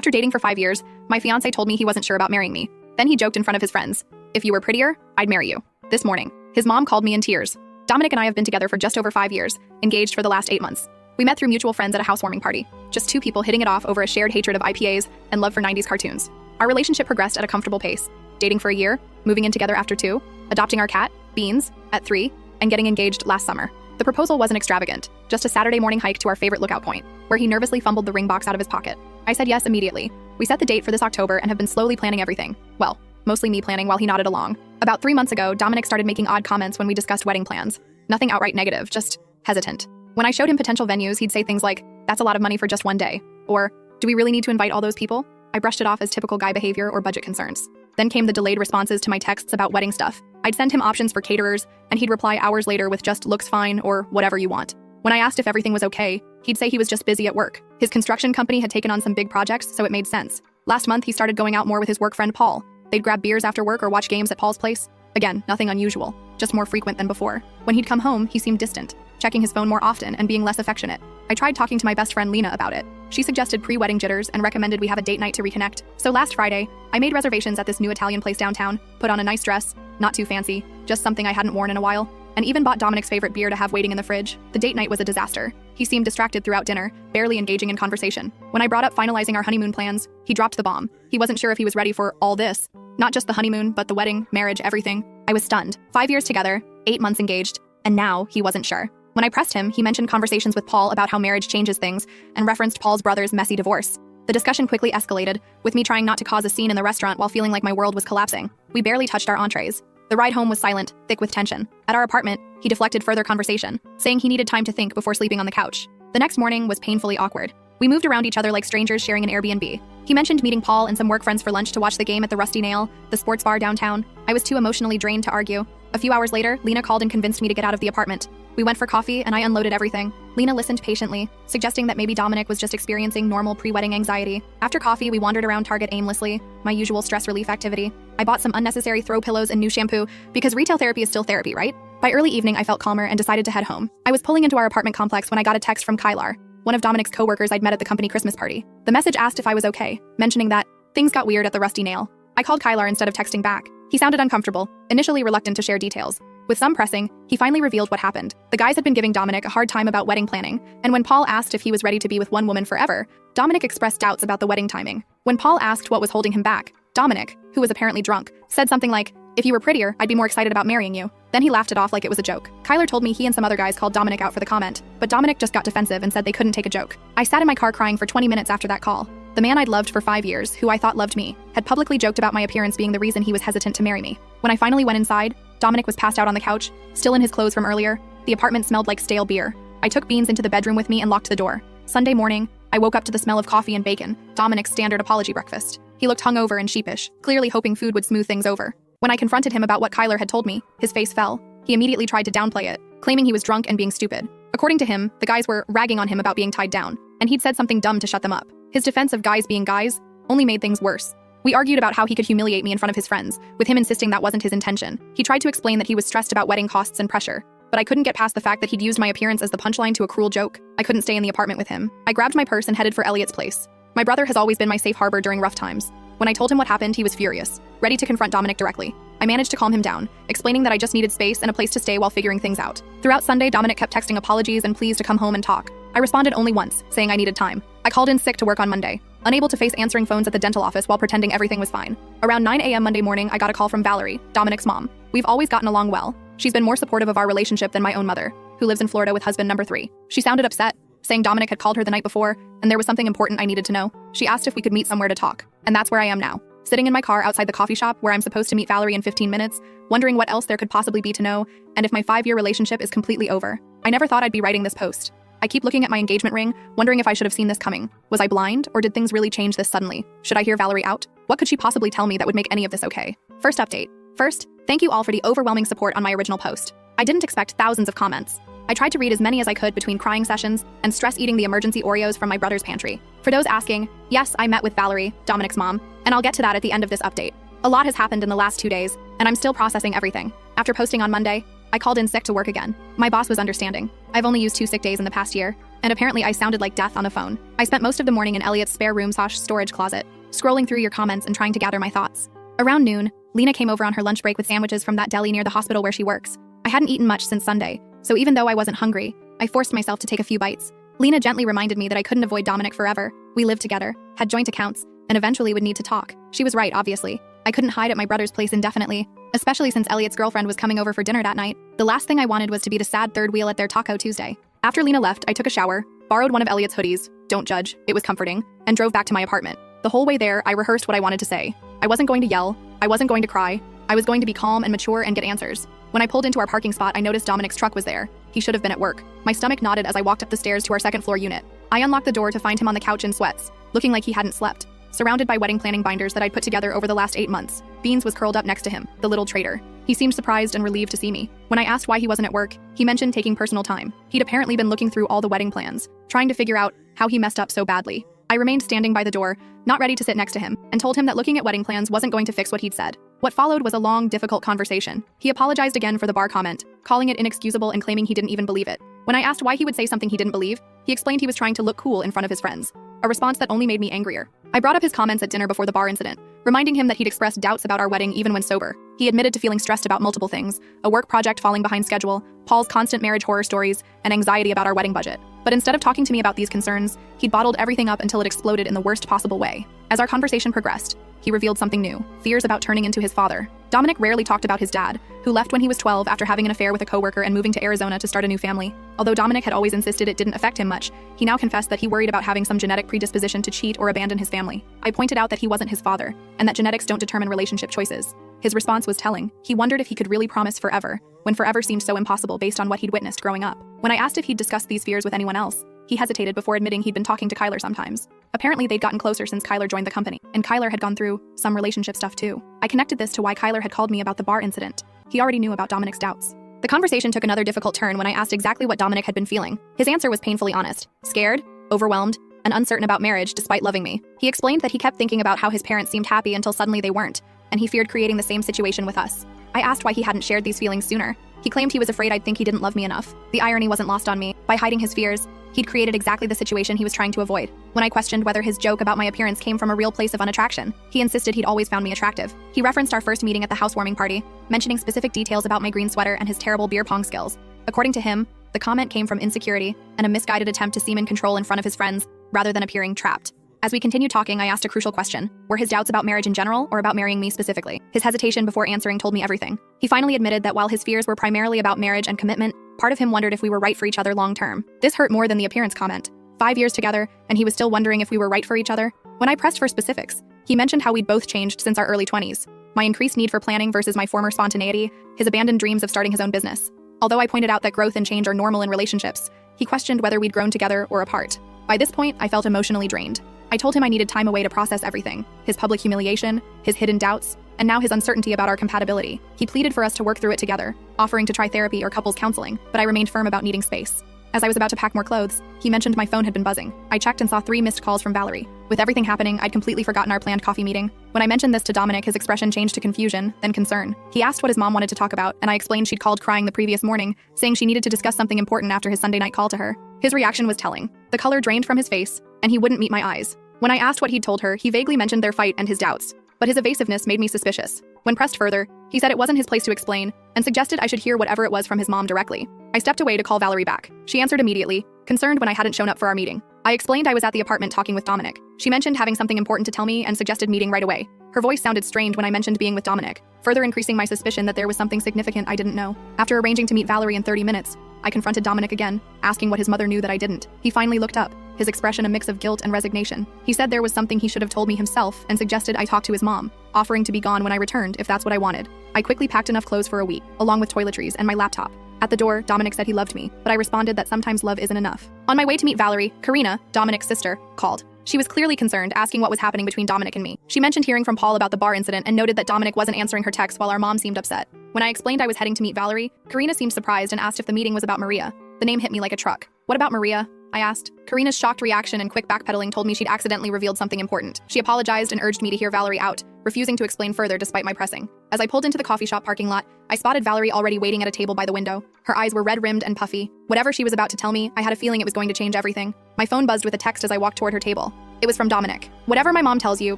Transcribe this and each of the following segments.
After dating for 5 years, my fiancé told me he wasn't sure about marrying me. Then he joked in front of his friends, "If you were prettier, I'd marry you." This morning, his mom called me in tears. Dominic and I have been together for just over 5 years, engaged for the last 8 months. We met through mutual friends at a housewarming party, just two people hitting it off over a shared hatred of IPAs and love for 90s cartoons. Our relationship progressed at a comfortable pace, dating for a year, moving in together after 2, adopting our cat, Beans, at 3, and getting engaged last summer. The proposal wasn't extravagant, just a Saturday morning hike to our favorite lookout point, where he nervously fumbled the ring box out of his pocket. I said yes immediately. We set the date for this October and have been slowly planning everything. Well, mostly me planning while he nodded along. About 3 months ago, Dominic started making odd comments when we discussed wedding plans. Nothing outright negative, just hesitant. When I showed him potential venues, he'd say things like, "That's a lot of money for just one day," or, "Do we really need to invite all those people?" I brushed it off as typical guy behavior or budget concerns. Then came the delayed responses to my texts about wedding stuff. I'd send him options for caterers, and he'd reply hours later with just "looks fine" or "whatever you want." When I asked if everything was okay, he'd say he was just busy at work. His construction company had taken on some big projects, so it made sense. Last month, he started going out more with his work friend Paul. They'd grab beers after work or watch games at Paul's place. Again, nothing unusual, just more frequent than before. When he'd come home, he seemed distant, checking his phone more often and being less affectionate. I tried talking to my best friend Lena about it. She suggested pre-wedding jitters and recommended we have a date night to reconnect. So last Friday, I made reservations at this new Italian place downtown, put on a nice dress, not too fancy, just something I hadn't worn in a while, and even bought Dominic's favorite beer to have waiting in the fridge. The date night was a disaster. He seemed distracted throughout dinner, barely engaging in conversation. When I brought up finalizing our honeymoon plans, he dropped the bomb. He wasn't sure if he was ready for all this. Not just the honeymoon, but the wedding, marriage, everything. I was stunned. 5 years together, 8 months engaged, and now he wasn't sure. When I pressed him, he mentioned conversations with Paul about how marriage changes things and referenced Paul's brother's messy divorce. The discussion quickly escalated, with me trying not to cause a scene in the restaurant while feeling like my world was collapsing. We barely touched our entrees. The ride home was silent, thick with tension. At our apartment, he deflected further conversation, saying he needed time to think before sleeping on the couch. The next morning was painfully awkward. We moved around each other like strangers sharing an Airbnb. He mentioned meeting Paul and some work friends for lunch to watch the game at the Rusty Nail, the sports bar downtown. I was too emotionally drained to argue. A few hours later, Lena called and convinced me to get out of the apartment. We went for coffee and I unloaded everything. Lena listened patiently, suggesting that maybe Dominic was just experiencing normal pre-wedding anxiety. After coffee, we wandered around Target aimlessly, my usual stress relief activity. I bought some unnecessary throw pillows and new shampoo, because retail therapy is still therapy, right? By early evening, I felt calmer and decided to head home. I was pulling into our apartment complex when I got a text from Kylar, one of Dominic's coworkers I'd met at the company Christmas party. The message asked if I was okay, mentioning that things got weird at the Rusty Nail. I called Kylar instead of texting back. He sounded uncomfortable, initially reluctant to share details. With some pressing, he finally revealed what happened. The guys had been giving Dominic a hard time about wedding planning, and when Paul asked if he was ready to be with one woman forever, Dominic expressed doubts about the wedding timing. When Paul asked what was holding him back, Dominic, who was apparently drunk, said something like, "If you were prettier, I'd be more excited about marrying you." Then he laughed it off like it was a joke. Kylar told me he and some other guys called Dominic out for the comment, but Dominic just got defensive and said they couldn't take a joke. I sat in my car crying for 20 minutes after that call. The man I'd loved for 5 years, who I thought loved me, had publicly joked about my appearance being the reason he was hesitant to marry me. When I finally went inside, Dominic was passed out on the couch, still in his clothes from earlier. The apartment smelled like stale beer. I took Beans into the bedroom with me and locked the door. Sunday morning, I woke up to the smell of coffee and bacon, Dominic's standard apology breakfast. He looked hungover and sheepish, clearly hoping food would smooth things over. When I confronted him about what Kylar had told me, his face fell. He immediately tried to downplay it, claiming he was drunk and being stupid. According to him, the guys were ragging on him about being tied down, and he'd said something dumb to shut them up. His defense of guys being guys only made things worse. We argued about how he could humiliate me in front of his friends, with him insisting that wasn't his intention. He tried to explain that he was stressed about wedding costs and pressure, but I couldn't get past the fact that he'd used my appearance as the punchline to a cruel joke. I couldn't stay in the apartment with him. I grabbed my purse and headed for Elliot's place. My brother has always been my safe harbor during rough times. When I told him what happened, he was furious, ready to confront Dominic directly. I managed to calm him down, explaining that I just needed space and a place to stay while figuring things out. Throughout Sunday, Dominic kept texting apologies and pleas to come home and talk. I responded only once, saying I needed time. I called in sick to work on Monday, unable to face answering phones at the dental office while pretending everything was fine. Around 9 a.m. Monday morning, I got a call from Valerie, Dominic's mom. We've always gotten along well. She's been more supportive of our relationship than my own mother, who lives in Florida with husband number 3. She sounded upset, saying Dominic had called her the night before, and there was something important I needed to know. She asked if we could meet somewhere to talk, and that's where I am now. Sitting in my car outside the coffee shop where I'm supposed to meet Valerie in 15 minutes, wondering what else there could possibly be to know, and if my 5-year relationship is completely over. I never thought I'd be writing this post. I keep looking at my engagement ring, wondering if I should have seen this coming. Was I blind, or did things really change this suddenly? Should I hear Valerie out? What could she possibly tell me that would make any of this okay? First update. First, thank you all for the overwhelming support on my original post. I didn't expect thousands of comments. I tried to read as many as I could between crying sessions and stress eating the emergency Oreos from my brother's pantry. For those asking, yes, I met with Valerie, Dominic's mom, and I'll get to that at the end of this update. A lot has happened in the last 2 days, and I'm still processing everything. After posting on Monday, I called in sick to work again. My boss was understanding. I've only used 2 sick days in the past year, And apparently I sounded like death on the phone. I spent most of the morning in Elliot's spare room/storage closet, scrolling through your comments and trying to gather my thoughts. Around noon, Lena came over on her lunch break with sandwiches from that deli near the hospital where she works. I hadn't eaten much since Sunday, so even though I wasn't hungry, I forced myself to take a few bites. Lena gently reminded me that I couldn't avoid Dominic forever. We lived together, had joint accounts, and eventually would need to talk. She was right, obviously. I couldn't hide at my brother's place indefinitely, especially since Elliot's girlfriend was coming over for dinner that night. The last thing I wanted was to be the sad third wheel at their Taco Tuesday. After Lena left, I took a shower, borrowed one of Elliot's hoodies, don't judge, it was comforting, and drove back to my apartment. The whole way there, I rehearsed what I wanted to say. I wasn't going to yell, I wasn't going to cry, I was going to be calm and mature and get answers. When I pulled into our parking spot, I noticed Dominic's truck was there. He should have been at work. My stomach knotted as I walked up the stairs to our second-floor unit. I unlocked the door to find him on the couch in sweats, looking like he hadn't slept, surrounded by wedding planning binders that I'd put together over the last 8 months. Beans was curled up next to him, the little traitor. He seemed surprised and relieved to see me. When I asked why he wasn't at work, he mentioned taking personal time. He'd apparently been looking through all the wedding plans, trying to figure out how he messed up so badly. I remained standing by the door, not ready to sit next to him, and told him that looking at wedding plans wasn't going to fix what he'd said. What followed was a long, difficult conversation. He apologized again for the bar comment, calling it inexcusable and claiming he didn't even believe it. When I asked why he would say something he didn't believe, he explained he was trying to look cool in front of his friends, a response that only made me angrier. I brought up his comments at dinner before the bar incident, reminding him that he'd expressed doubts about our wedding even when sober. He admitted to feeling stressed about multiple things, a work project falling behind schedule, Paul's constant marriage horror stories, and anxiety about our wedding budget. But instead of talking to me about these concerns, he'd bottled everything up until it exploded in the worst possible way. As our conversation progressed, he revealed something new, fears about turning into his father. Dominic rarely talked about his dad, who left when he was 12 after having an affair with a coworker and moving to Arizona to start a new family. Although Dominic had always insisted it didn't affect him much, he now confessed that he worried about having some genetic predisposition to cheat or abandon his family. I pointed out that he wasn't his father, and that genetics don't determine relationship choices. His response was telling. He wondered if he could really promise forever, when forever seemed so impossible based on what he'd witnessed growing up. When I asked if he'd discussed these fears with anyone else, he hesitated before admitting he'd been talking to Kyler sometimes. Apparently, they'd gotten closer since Kyler joined the company, and Kyler had gone through some relationship stuff too. I connected this to why Kyler had called me about the bar incident. He already knew about Dominic's doubts. The conversation took another difficult turn when I asked exactly what Dominic had been feeling. His answer was painfully honest, scared, overwhelmed, and uncertain about marriage despite loving me. He explained that he kept thinking about how his parents seemed happy until suddenly they weren't, and he feared creating the same situation with us. I asked why he hadn't shared these feelings sooner. He claimed he was afraid I'd think he didn't love me enough. The irony wasn't lost on me. By hiding his fears, he'd created exactly the situation he was trying to avoid. When I questioned whether his joke about my appearance came from a real place of unattraction, he insisted he'd always found me attractive. He referenced our first meeting at the housewarming party, mentioning specific details about my green sweater and his terrible beer pong skills. According to him, the comment came from insecurity and a misguided attempt to seem in control in front of his friends, rather than appearing trapped. As we continued talking, I asked a crucial question. Were his doubts about marriage in general or about marrying me specifically? His hesitation before answering told me everything. He finally admitted that while his fears were primarily about marriage and commitment, part of him wondered if we were right for each other long term. This hurt more than the appearance comment. 5 years together, and he was still wondering if we were right for each other? When I pressed for specifics, he mentioned how we'd both changed since our early 20s. My increased need for planning versus my former spontaneity, his abandoned dreams of starting his own business. Although I pointed out that growth and change are normal in relationships, he questioned whether we'd grown together or apart. By this point, I felt emotionally drained. I told him I needed time away to process everything, his public humiliation, his hidden doubts, and now his uncertainty about our compatibility. He pleaded for us to work through it together, offering to try therapy or couples counseling, but I remained firm about needing space. As I was about to pack more clothes, he mentioned my phone had been buzzing. I checked and saw 3 missed calls from Valerie. With everything happening, I'd completely forgotten our planned coffee meeting. When I mentioned this to Dominic, his expression changed to confusion, then concern. He asked what his mom wanted to talk about, and I explained she'd called crying the previous morning, saying she needed to discuss something important after his Sunday night call to her. His reaction was telling. The color drained from his face, and he wouldn't meet my eyes. When I asked what he'd told her, he vaguely mentioned their fight and his doubts, but his evasiveness made me suspicious. When pressed further, he said it wasn't his place to explain, and suggested I should hear whatever it was from his mom directly. I stepped away to call Valerie back. She answered immediately, concerned when I hadn't shown up for our meeting. I explained I was at the apartment talking with Dominic. She mentioned having something important to tell me and suggested meeting right away. Her voice sounded strained when I mentioned being with Dominic, further increasing my suspicion that there was something significant I didn't know. After arranging to meet Valerie in 30 minutes, I confronted Dominic again, asking what his mother knew that I didn't. He finally looked up, his expression a mix of guilt and resignation. He said there was something he should have told me himself and suggested I talk to his mom, offering to be gone when I returned if that's what I wanted. I quickly packed enough clothes for a week, along with toiletries and my laptop. At the door, Dominic said he loved me, but I responded that sometimes love isn't enough. On my way to meet Valerie, Karina, Dominic's sister, called. She was clearly concerned, asking what was happening between Dominic and me. She mentioned hearing from Paul about the bar incident and noted that Dominic wasn't answering her texts while our mom seemed upset. When I explained I was heading to meet Valerie, Karina seemed surprised and asked if the meeting was about Maria. The name hit me like a truck. What about Maria? I asked. Karina's shocked reaction and quick backpedaling told me she'd accidentally revealed something important. She apologized and urged me to hear Valerie out, refusing to explain further despite my pressing. As I pulled into the coffee shop parking lot, I spotted Valerie already waiting at a table by the window. Her eyes were red-rimmed and puffy. Whatever she was about to tell me, I had a feeling it was going to change everything. My phone buzzed with a text as I walked toward her table. It was from Dominic. "Whatever my mom tells you,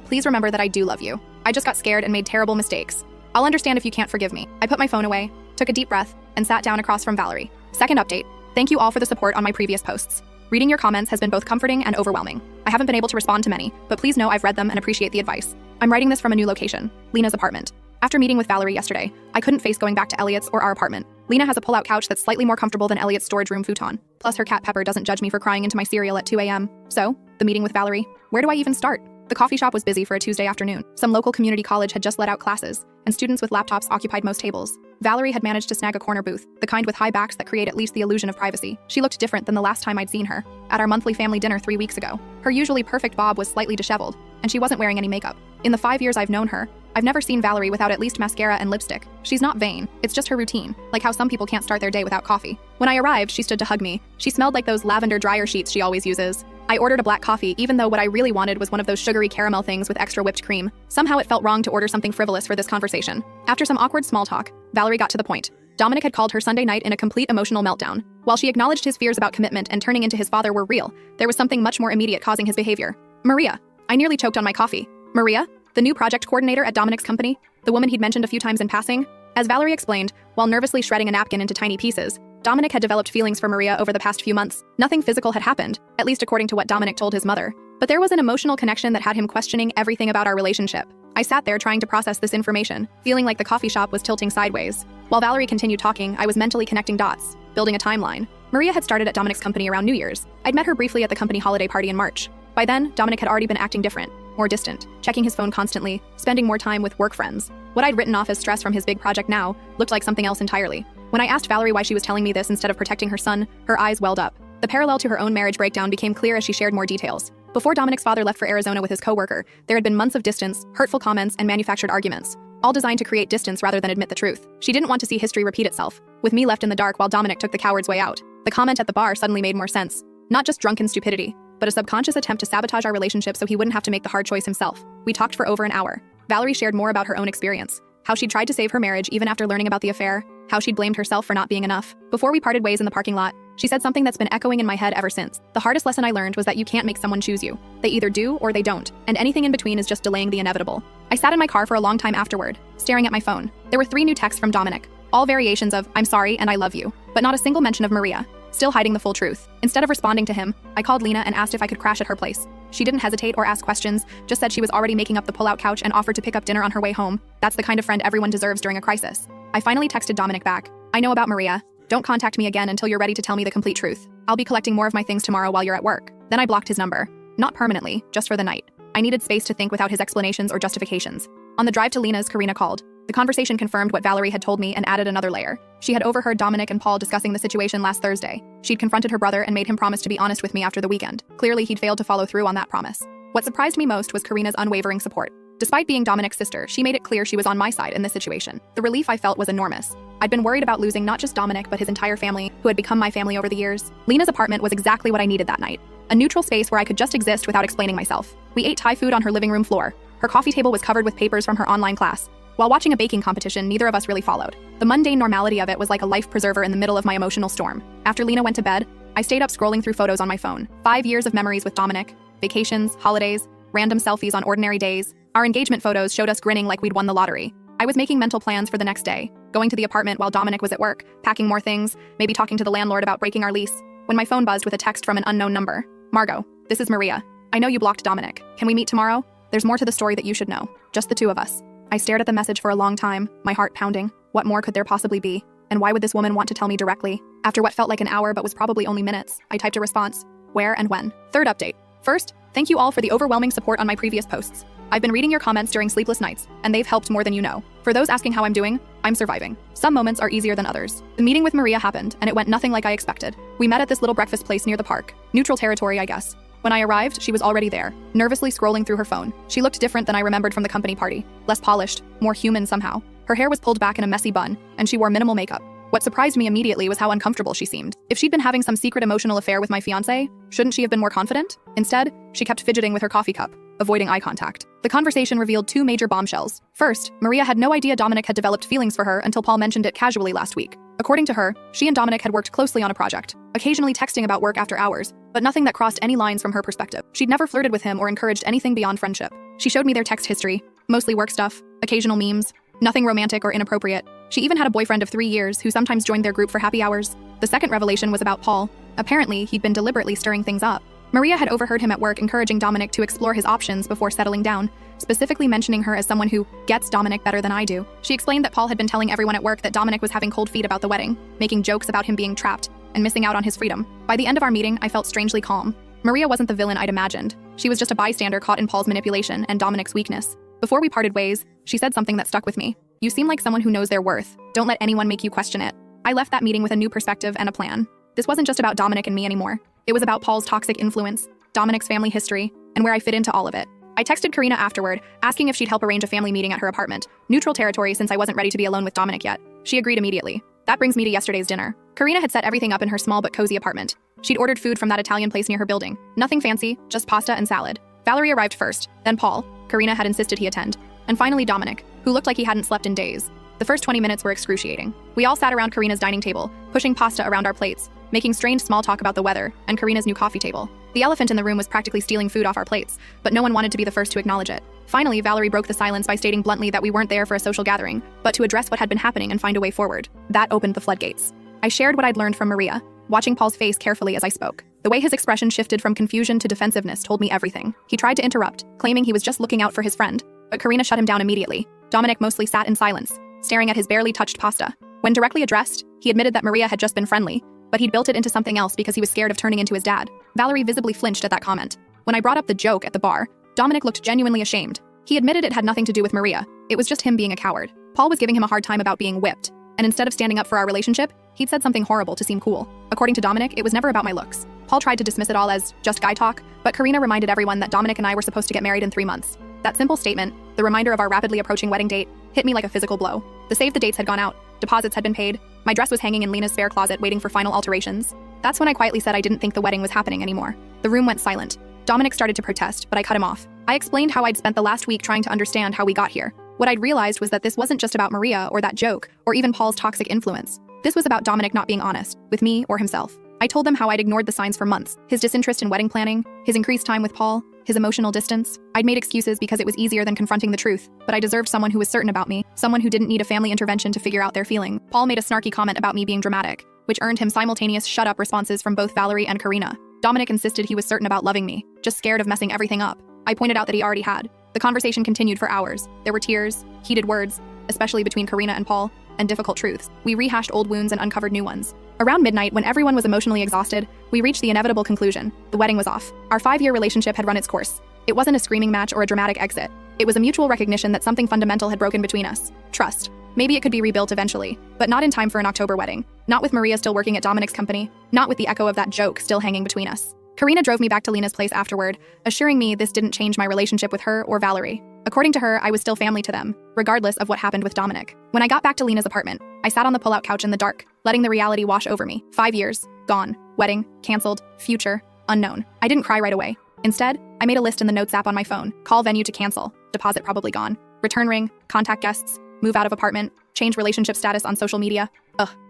please remember that I do love you. I just got scared and made terrible mistakes. I'll understand if you can't forgive me." I put my phone away, took a deep breath, and sat down across from Valerie. Second update. Thank you all for the support on my previous posts. Reading your comments has been both comforting and overwhelming. I haven't been able to respond to many, but please know I've read them and appreciate the advice. I'm writing this from a new location, Lena's apartment. After meeting with Valerie yesterday, I couldn't face going back to Elliot's or our apartment. Lena has a pull-out couch that's slightly more comfortable than Elliot's storage room futon. Plus her cat Pepper doesn't judge me for crying into my cereal at 2 a.m. So, the meeting with Valerie. Where do I even start? The coffee shop was busy for a Tuesday afternoon. Some local community college had just let out classes, and students with laptops occupied most tables. Valerie had managed to snag a corner booth, the kind with high backs that create at least the illusion of privacy. She looked different than the last time I'd seen her, at our monthly family dinner 3 weeks ago. Her usually perfect bob was slightly disheveled, and she wasn't wearing any makeup. In the 5 years I've known her, I've never seen Valerie without at least mascara and lipstick. She's not vain, it's just her routine, like how some people can't start their day without coffee. When I arrived, she stood to hug me. She smelled like those lavender dryer sheets she always uses. I ordered a black coffee, even though what I really wanted was one of those sugary caramel things with extra whipped cream. Somehow it felt wrong to order something frivolous for this conversation. After some awkward small talk, Valerie got to the point. Dominic had called her Sunday night in a complete emotional meltdown. While she acknowledged his fears about commitment and turning into his father were real, there was something much more immediate causing his behavior. Maria. I nearly choked on my coffee. Maria? The new project coordinator at Dominic's company? The woman he'd mentioned a few times in passing? As Valerie explained, while nervously shredding a napkin into tiny pieces, Dominic had developed feelings for Maria over the past few months. Nothing physical had happened, at least according to what Dominic told his mother. But there was an emotional connection that had him questioning everything about our relationship. I sat there trying to process this information, feeling like the coffee shop was tilting sideways. While Valerie continued talking, I was mentally connecting dots, building a timeline. Maria had started at Dominic's company around New Year's. I'd met her briefly at the company holiday party in March. By then, Dominic had already been acting different, more distant, checking his phone constantly, spending more time with work friends. What I'd written off as stress from his big project now looked like something else entirely. When I asked Valerie why she was telling me this instead of protecting her son, her eyes welled up. The parallel to her own marriage breakdown became clear as she shared more details. Before Dominic's father left for Arizona with his coworker, there had been months of distance, hurtful comments, and manufactured arguments, all designed to create distance rather than admit the truth. She didn't want to see history repeat itself, with me left in the dark while Dominic took the coward's way out. The comment at the bar suddenly made more sense. Not just drunken stupidity, but a subconscious attempt to sabotage our relationship so he wouldn't have to make the hard choice himself. We talked for over an hour. Valerie shared more about her own experience, how she'd tried to save her marriage even after learning about the affair, how she'd blamed herself for not being enough. Before we parted ways in the parking lot, she said something that's been echoing in my head ever since. The hardest lesson I learned was that you can't make someone choose you. They either do or they don't, and anything in between is just delaying the inevitable. I sat in my car for a long time afterward, staring at my phone. There were 3 new texts from Dominic, all variations of "I'm sorry" and "I love you," but not a single mention of Maria, still hiding the full truth. Instead of responding to him, I called Lena and asked if I could crash at her place. She didn't hesitate or ask questions, just said she was already making up the pull-out couch and offered to pick up dinner on her way home. That's the kind of friend everyone deserves during a crisis. I finally texted Dominic back. "I know about Maria. Don't contact me again until you're ready to tell me the complete truth. I'll be collecting more of my things tomorrow while you're at work." Then I blocked his number. Not permanently, just for the night. I needed space to think without his explanations or justifications. On the drive to Lena's, Karina called. The conversation confirmed what Valerie had told me and added another layer. She had overheard Dominic and Paul discussing the situation last Thursday. She'd confronted her brother and made him promise to be honest with me after the weekend. Clearly, he'd failed to follow through on that promise. What surprised me most was Karina's unwavering support. Despite being Dominic's sister, she made it clear she was on my side in this situation. The relief I felt was enormous. I'd been worried about losing not just Dominic, but his entire family, who had become my family over the years. Lena's apartment was exactly what I needed that night. A neutral space where I could just exist without explaining myself. We ate Thai food on her living room floor. Her coffee table was covered with papers from her online class. While watching a baking competition, neither of us really followed. The mundane normality of it was like a life preserver in the middle of my emotional storm. After Lena went to bed, I stayed up scrolling through photos on my phone. 5 years of memories with Dominic, vacations, holidays, random selfies on ordinary days. Our engagement photos showed us grinning like we'd won the lottery. I was making mental plans for the next day, going to the apartment while Dominic was at work, packing more things, maybe talking to the landlord about breaking our lease, when my phone buzzed with a text from an unknown number. "Margot, this is Maria. I know you blocked Dominic. Can we meet tomorrow? There's more to the story that you should know. Just the 2 of us." I stared at the message for a long time, my heart pounding. What more could there possibly be? And why would this woman want to tell me directly? After what felt like an hour but was probably only minutes, I typed a response. Where and when? Third update. First, thank you all for the overwhelming support on my previous posts. I've been reading your comments during sleepless nights, and they've helped more than you know. For those asking how I'm doing, I'm surviving. Some moments are easier than others. The meeting with Maria happened, and it went nothing like I expected. We met at this little breakfast place near the park. Neutral territory, I guess. When I arrived, she was already there, nervously scrolling through her phone. She looked different than I remembered from the company party. Less polished, more human somehow. Her hair was pulled back in a messy bun, and she wore minimal makeup. What surprised me immediately was how uncomfortable she seemed. If she'd been having some secret emotional affair with my fiancé, shouldn't she have been more confident? Instead, she kept fidgeting with her coffee cup. avoiding eye contact. The conversation revealed two major bombshells. First, Maria had no idea Dominic had developed feelings for her until Paul mentioned it casually last week. According to her, she and Dominic had worked closely on a project, occasionally texting about work after hours, but nothing that crossed any lines from her perspective. She'd never flirted with him or encouraged anything beyond friendship. She showed me their text history, mostly work stuff, occasional memes, nothing romantic or inappropriate. She even had a boyfriend of 3 years who sometimes joined their group for happy hours. The second revelation was about Paul. Apparently, he'd been deliberately stirring things up. Maria had overheard him at work encouraging Dominic to explore his options before settling down, specifically mentioning her as someone who gets Dominic better than I do. She explained that Paul had been telling everyone at work that Dominic was having cold feet about the wedding, making jokes about him being trapped and missing out on his freedom. By the end of our meeting, I felt strangely calm. Maria wasn't the villain I'd imagined. She was just a bystander caught in Paul's manipulation and Dominic's weakness. Before we parted ways, she said something that stuck with me. "You seem like someone who knows their worth. Don't let anyone make you question it." I left that meeting with a new perspective and a plan. This wasn't just about Dominic and me anymore. It was about Paul's toxic influence, Dominic's family history, and where I fit into all of it. I texted Karina afterward, asking if she'd help arrange a family meeting at her apartment, neutral territory since I wasn't ready to be alone with Dominic yet. She agreed immediately. That brings me to yesterday's dinner. Karina had set everything up in her small but cozy apartment. She'd ordered food from that Italian place near her building. Nothing fancy, just pasta and salad. Valerie arrived first, then Paul. Karina had insisted he attend. And finally Dominic, who looked like he hadn't slept in days. The first 20 minutes were excruciating. We all sat around Karina's dining table, pushing pasta around our plates, making strange small talk about the weather and Karina's new coffee table. The elephant in the room was practically stealing food off our plates, but no one wanted to be the first to acknowledge it. Finally, Valerie broke the silence by stating bluntly that we weren't there for a social gathering, but to address what had been happening and find a way forward. That opened the floodgates. I shared what I'd learned from Maria, watching Paul's face carefully as I spoke. The way his expression shifted from confusion to defensiveness told me everything. He tried to interrupt, claiming he was just looking out for his friend, but Karina shut him down immediately. Dominic mostly sat in silence, staring at his barely touched pasta. When directly addressed, he admitted that Maria had just been friendly, but he'd built it into something else because he was scared of turning into his dad. Valerie visibly flinched at that comment. When I brought up the joke at the bar, Dominic looked genuinely ashamed. He admitted it had nothing to do with Maria. It was just him being a coward. Paul was giving him a hard time about being whipped, and instead of standing up for our relationship, he'd said something horrible to seem cool. According to Dominic, it was never about my looks. Paul tried to dismiss it all as just guy talk, but Karina reminded everyone that Dominic and I were supposed to get married in 3 months. That simple statement, the reminder of our rapidly approaching wedding date, hit me like a physical blow. The save the dates had gone out, deposits had been paid, my dress was hanging in Lena's spare closet waiting for final alterations. That's when I quietly said I didn't think the wedding was happening anymore. The room went silent. Dominic started to protest, but I cut him off. I explained how I'd spent the last week trying to understand how we got here. What I'd realized was that this wasn't just about Maria or that joke, or even Paul's toxic influence. This was about Dominic not being honest, with me or himself. I told them how I'd ignored the signs for months, his disinterest in wedding planning, his increased time with Paul, his emotional distance. I'd made excuses because it was easier than confronting the truth, but I deserved someone who was certain about me, someone who didn't need a family intervention to figure out their feeling. Paul made a snarky comment about me being dramatic, which earned him simultaneous shut-up responses from both Valerie and Karina. Dominic insisted he was certain about loving me, just scared of messing everything up. I pointed out that he already had. The conversation continued for hours. There were tears, heated words, especially between Karina and Paul, and difficult truths. We rehashed old wounds and uncovered new ones. Around midnight, when everyone was emotionally exhausted, we reached the inevitable conclusion. The wedding was off. Our 5-year relationship had run its course. It wasn't a screaming match or a dramatic exit. It was a mutual recognition that something fundamental had broken between us. Trust. Maybe it could be rebuilt eventually, but not in time for an October wedding. Not with Maria still working at Dominic's company. Not with the echo of that joke still hanging between us. Karina drove me back to Lena's place afterward, assuring me this didn't change my relationship with her or Valerie. According to her, I was still family to them, regardless of what happened with Dominic. When I got back to Lena's apartment, I sat on the pull-out couch in the dark, letting the reality wash over me. 5 years, gone, wedding, canceled, future, unknown. I didn't cry right away. Instead, I made a list in the notes app on my phone. Call venue to cancel, deposit probably gone, return ring, contact guests, move out of apartment, change relationship status on social media.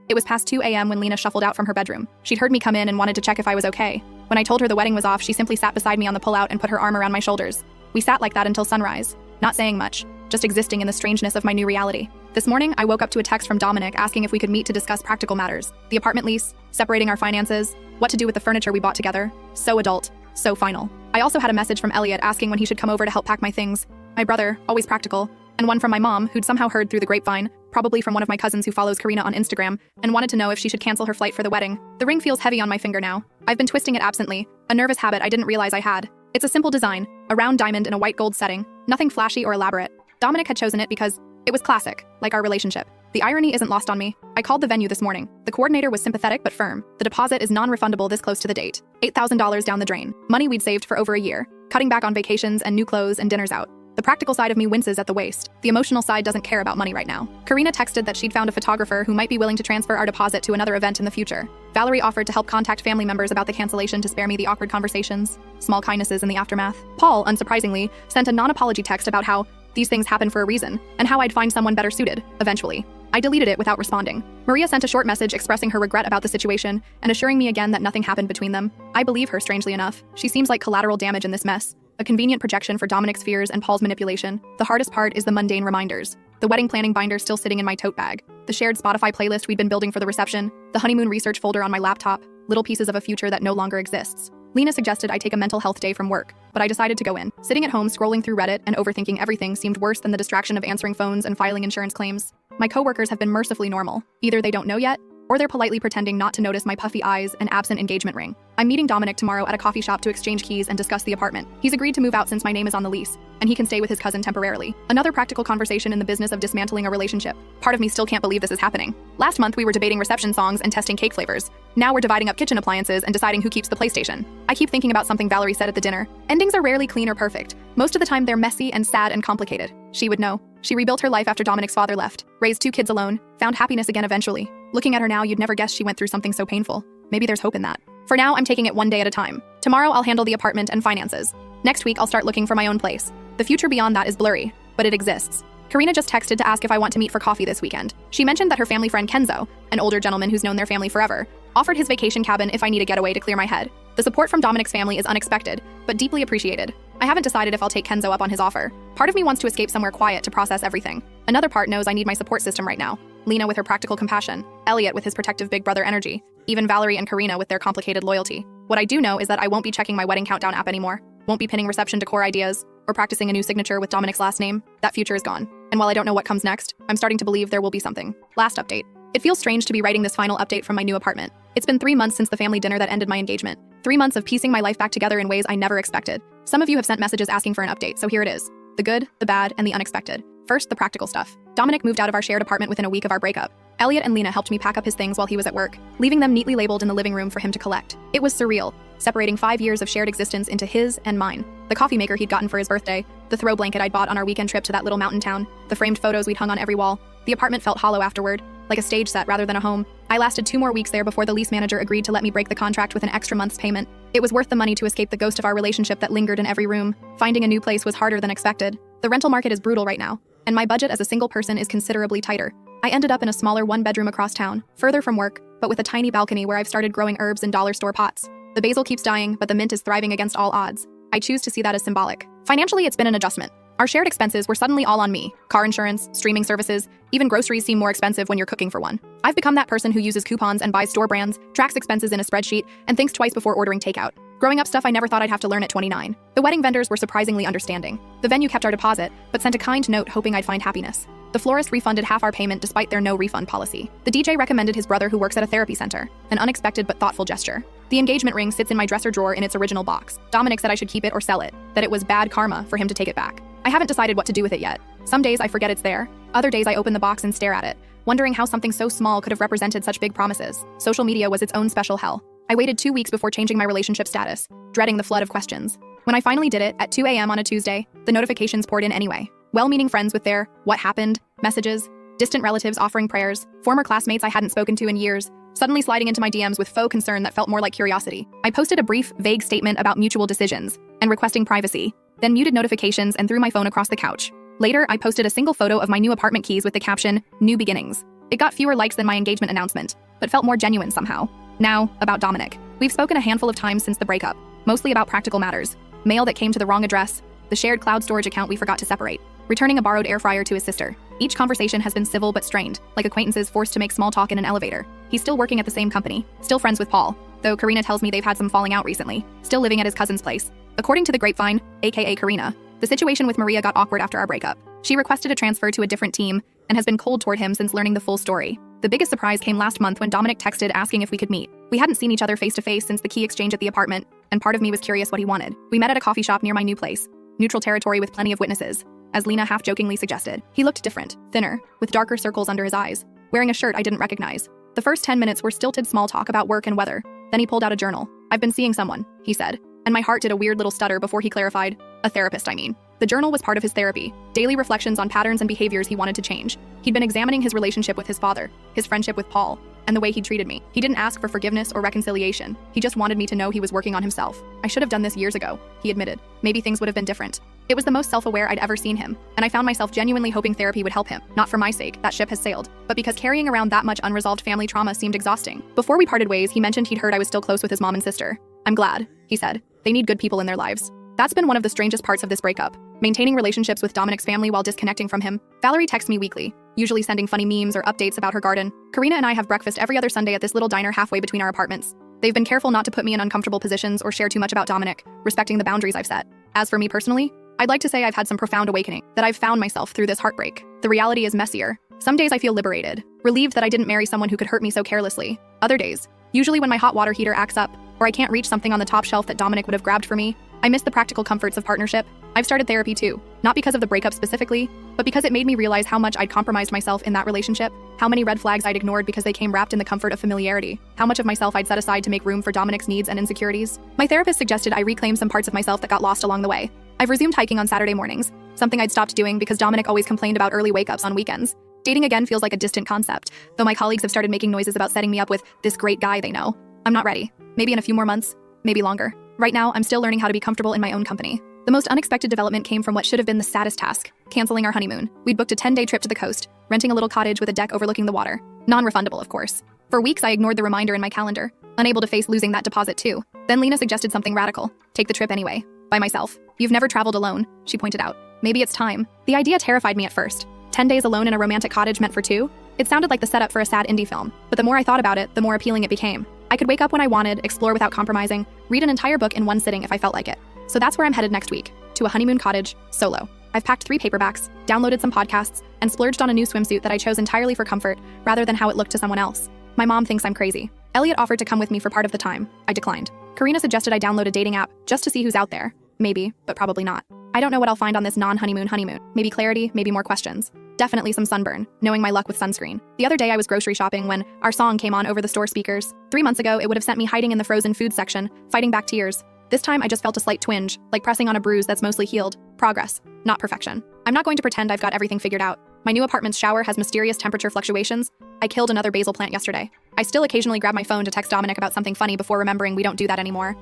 It was past 2 a.m. when Lena shuffled out from her bedroom. She'd heard me come in and wanted to check if I was okay. When I told her the wedding was off, she simply sat beside me on the pullout and put her arm around my shoulders. We sat like that until sunrise, not saying much, just existing in the strangeness of my new reality. This morning, I woke up to a text from Dominic asking if we could meet to discuss practical matters. The apartment lease, separating our finances, what to do with the furniture we bought together. So adult, so final. I also had a message from Elliot asking when he should come over to help pack my things. My brother, always practical, and one from my mom, who'd somehow heard through the grapevine, probably from one of my cousins who follows Karina on Instagram, and wanted to know if she should cancel her flight for the wedding. The ring feels heavy on my finger now. I've been twisting it absently, a nervous habit I didn't realize I had. It's a simple design, a round diamond in a white gold setting, nothing flashy or elaborate. Dominic had chosen it because it was classic, like our relationship. The irony isn't lost on me. I called the venue this morning. The coordinator was sympathetic but firm. The deposit is non-refundable this close to the date. $8,000 down the drain. Money we'd saved for over a year, cutting back on vacations and new clothes and dinners out. The practical side of me winces at the waist. The emotional side doesn't care about money right now. Karina texted that she'd found a photographer who might be willing to transfer our deposit to another event in the future. Valerie offered to help contact family members about the cancellation to spare me the awkward conversations. Small kindnesses in the aftermath. Paul, unsurprisingly, sent a non-apology text about how these things happen for a reason, and how I'd find someone better suited, eventually. I deleted it without responding. Maria sent a short message expressing her regret about the situation and assuring me again that nothing happened between them. I believe her, strangely enough. She seems like collateral damage in this mess, a convenient projection for Dominic's fears and Paul's manipulation. The hardest part is the mundane reminders. The wedding planning binder still sitting in my tote bag, the shared Spotify playlist we'd been building for the reception, the honeymoon research folder on my laptop, little pieces of a future that no longer exists. Lena suggested I take a mental health day from work, but I decided to go in. Sitting at home scrolling through Reddit and overthinking everything seemed worse than the distraction of answering phones and filing insurance claims. My coworkers have been mercifully normal. Either they don't know yet, or they're politely pretending not to notice my puffy eyes and absent engagement ring. I'm meeting Dominic tomorrow at a coffee shop to exchange keys and discuss the apartment. He's agreed to move out since my name is on the lease, and he can stay with his cousin temporarily. Another practical conversation in the business of dismantling a relationship. Part of me still can't believe this is happening. Last month we were debating reception songs and testing cake flavors. Now we're dividing up kitchen appliances and deciding who keeps the PlayStation. I keep thinking about something Valerie said at the dinner. Endings are rarely clean or perfect. Most of the time they're messy and sad and complicated. She would know. She rebuilt her life after Dominic's father left, raised 2 kids alone, found happiness again eventually. Looking at her now, you'd never guess she went through something so painful. Maybe there's hope in that. For now, I'm taking it one day at a time. Tomorrow, I'll handle the apartment and finances. Next week, I'll start looking for my own place. The future beyond that is blurry, but it exists. Karina just texted to ask if I want to meet for coffee this weekend. She mentioned that her family friend Kenzo, an older gentleman who's known their family forever, offered his vacation cabin if I need a getaway to clear my head. The support from Dominic's family is unexpected, but deeply appreciated. I haven't decided if I'll take Kenzo up on his offer. Part of me wants to escape somewhere quiet to process everything. Another part knows I need my support system right now. Lena with her practical compassion, Elliot with his protective big brother energy, even Valerie and Karina with their complicated loyalty. What I do know is that I won't be checking my wedding countdown app anymore, won't be pinning reception decor ideas, or practicing a new signature with Dominic's last name. That future is gone. And while I don't know what comes next, I'm starting to believe there will be something. Last update. It feels strange to be writing this final update from my new apartment. It's been 3 months since the family dinner that ended my engagement. 3 months of piecing my life back together in ways I never expected. Some of you have sent messages asking for an update, so here it is. The good, the bad, and the unexpected. First, the practical stuff. Dominic moved out of our shared apartment within a week of our breakup. Elliot and Lena helped me pack up his things while he was at work, leaving them neatly labeled in the living room for him to collect. It was surreal, separating 5 years of shared existence into his and mine. The coffee maker he'd gotten for his birthday, the throw blanket I'd bought on our weekend trip to that little mountain town, the framed photos we'd hung on every wall. The apartment felt hollow afterward, like a stage set rather than a home. I lasted 2 more weeks there before the lease manager agreed to let me break the contract with an extra month's payment. It was worth the money to escape the ghost of our relationship that lingered in every room. Finding a new place was harder than expected. The rental market is brutal right now, and my budget as a single person is considerably tighter. I ended up in a smaller 1-bedroom across town, further from work, but with a tiny balcony where I've started growing herbs in dollar store pots. The basil keeps dying, but the mint is thriving against all odds. I choose to see that as symbolic. Financially, it's been an adjustment. Our shared expenses were suddenly all on me. Car insurance, streaming services, even groceries seem more expensive when you're cooking for one. I've become that person who uses coupons and buys store brands, tracks expenses in a spreadsheet, and thinks twice before ordering takeout. Growing up stuff I never thought I'd have to learn at 29. The wedding vendors were surprisingly understanding. The venue kept our deposit, but sent a kind note hoping I'd find happiness. The florist refunded half our payment despite their no refund policy. The DJ recommended his brother who works at a therapy center, an unexpected but thoughtful gesture. The engagement ring sits in my dresser drawer in its original box. Dominic said I should keep it or sell it, that it was bad karma for him to take it back. I haven't decided what to do with it yet. Some days I forget it's there. Other days I open the box and stare at it, wondering how something so small could have represented such big promises. Social media was its own special hell. I waited 2 weeks before changing my relationship status, dreading the flood of questions. When I finally did it, at 2 a.m. on a Tuesday, the notifications poured in anyway. Well-meaning friends with their "what happened" messages, distant relatives offering prayers, former classmates I hadn't spoken to in years, suddenly sliding into my DMs with faux concern that felt more like curiosity. I posted a brief, vague statement about mutual decisions and requesting privacy, then muted notifications and threw my phone across the couch. Later, I posted a single photo of my new apartment keys with the caption, "New Beginnings." It got fewer likes than my engagement announcement, but felt more genuine somehow. Now, about Dominic. We've spoken a handful of times since the breakup, mostly about practical matters. Mail that came to the wrong address, the shared cloud storage account we forgot to separate, returning a borrowed air fryer to his sister. Each conversation has been civil but strained, like acquaintances forced to make small talk in an elevator. He's still working at the same company, still friends with Paul, though Karina tells me they've had some falling out recently, still living at his cousin's place. According to the grapevine, aka Karina, the situation with Maria got awkward after our breakup. She requested a transfer to a different team and has been cold toward him since learning the full story. The biggest surprise came last month when Dominic texted asking if we could meet. We hadn't seen each other face to face since the key exchange at the apartment, and part of me was curious what he wanted. We met at a coffee shop near my new place, neutral territory with plenty of witnesses. As Lena half-jokingly suggested, he looked different, thinner, with darker circles under his eyes, wearing a shirt I didn't recognize. The first 10 minutes were stilted small talk about work and weather. Then he pulled out a journal. "I've been seeing someone," he said, and my heart did a weird little stutter before he clarified. "A therapist, I mean." The journal was part of his therapy, daily reflections on patterns and behaviors he wanted to change. He'd been examining his relationship with his father, his friendship with Paul, and the way he treated me. He didn't ask for forgiveness or reconciliation. He just wanted me to know he was working on himself. I should have done this years ago, he admitted. Maybe things would have been different. It was the most self-aware I'd ever seen him, and I found myself genuinely hoping therapy would help him. Not for my sake, that ship has sailed, but because carrying around that much unresolved family trauma seemed exhausting. Before we parted ways, he mentioned he'd heard I was still close with his mom and sister. I'm glad, he said. They need good people in their lives. That's been one of the strangest parts of this breakup. Maintaining relationships with Dominic's family while disconnecting from him. Valerie texts me weekly, usually sending funny memes or updates about her garden. Karina and I have breakfast every other Sunday at this little diner halfway between our apartments. They've been careful not to put me in uncomfortable positions or share too much about Dominic, respecting the boundaries I've set. As for me personally, I'd like to say I've had some profound awakening, that I've found myself through this heartbreak. The reality is messier. Some days I feel liberated, relieved that I didn't marry someone who could hurt me so carelessly. Other days, usually when my hot water heater acts up, or I can't reach something on the top shelf that Dominic would have grabbed for me, I miss the practical comforts of partnership. I've started therapy too, not because of the breakup specifically, but because it made me realize how much I'd compromised myself in that relationship, how many red flags I'd ignored because they came wrapped in the comfort of familiarity, how much of myself I'd set aside to make room for Dominic's needs and insecurities. My therapist suggested I reclaim some parts of myself that got lost along the way. I've resumed hiking on Saturday mornings, something I'd stopped doing because Dominic always complained about early wake-ups on weekends. Dating again feels like a distant concept, though my colleagues have started making noises about setting me up with this great guy they know. I'm not ready. Maybe in a few more months, maybe longer. Right now, I'm still learning how to be comfortable in my own company. The most unexpected development came from what should have been the saddest task, canceling our honeymoon. We'd booked a 10-day trip to the coast, renting a little cottage with a deck overlooking the water. Non-refundable, of course. For weeks, I ignored the reminder in my calendar, unable to face losing that deposit too. Then Lena suggested something radical. Take the trip anyway. By myself. You've never traveled alone, she pointed out. Maybe it's time. The idea terrified me at first. 10 days alone in a romantic cottage meant for two? It sounded like the setup for a sad indie film, but the more I thought about it, the more appealing it became. I could wake up when I wanted, explore without compromising, read an entire book in one sitting if I felt like it. So that's where I'm headed next week, to a honeymoon cottage, solo. I've packed 3 paperbacks, downloaded some podcasts, and splurged on a new swimsuit that I chose entirely for comfort, rather than how it looked to someone else. My mom thinks I'm crazy. Elliot offered to come with me for part of the time. I declined. Karina suggested I download a dating app, just to see who's out there. Maybe, but probably not. I don't know what I'll find on this non-honeymoon honeymoon. Maybe clarity, maybe more questions. Definitely some sunburn, knowing my luck with sunscreen. The other day I was grocery shopping when our song came on over the store speakers. 3 months ago, it would have sent me hiding in the frozen food section, fighting back tears. This time I just felt a slight twinge, like pressing on a bruise that's mostly healed. Progress, not perfection. I'm not going to pretend I've got everything figured out. My new apartment's shower has mysterious temperature fluctuations. I killed another basil plant yesterday. I still occasionally grab my phone to text Dominic about something funny before remembering we don't do that anymore.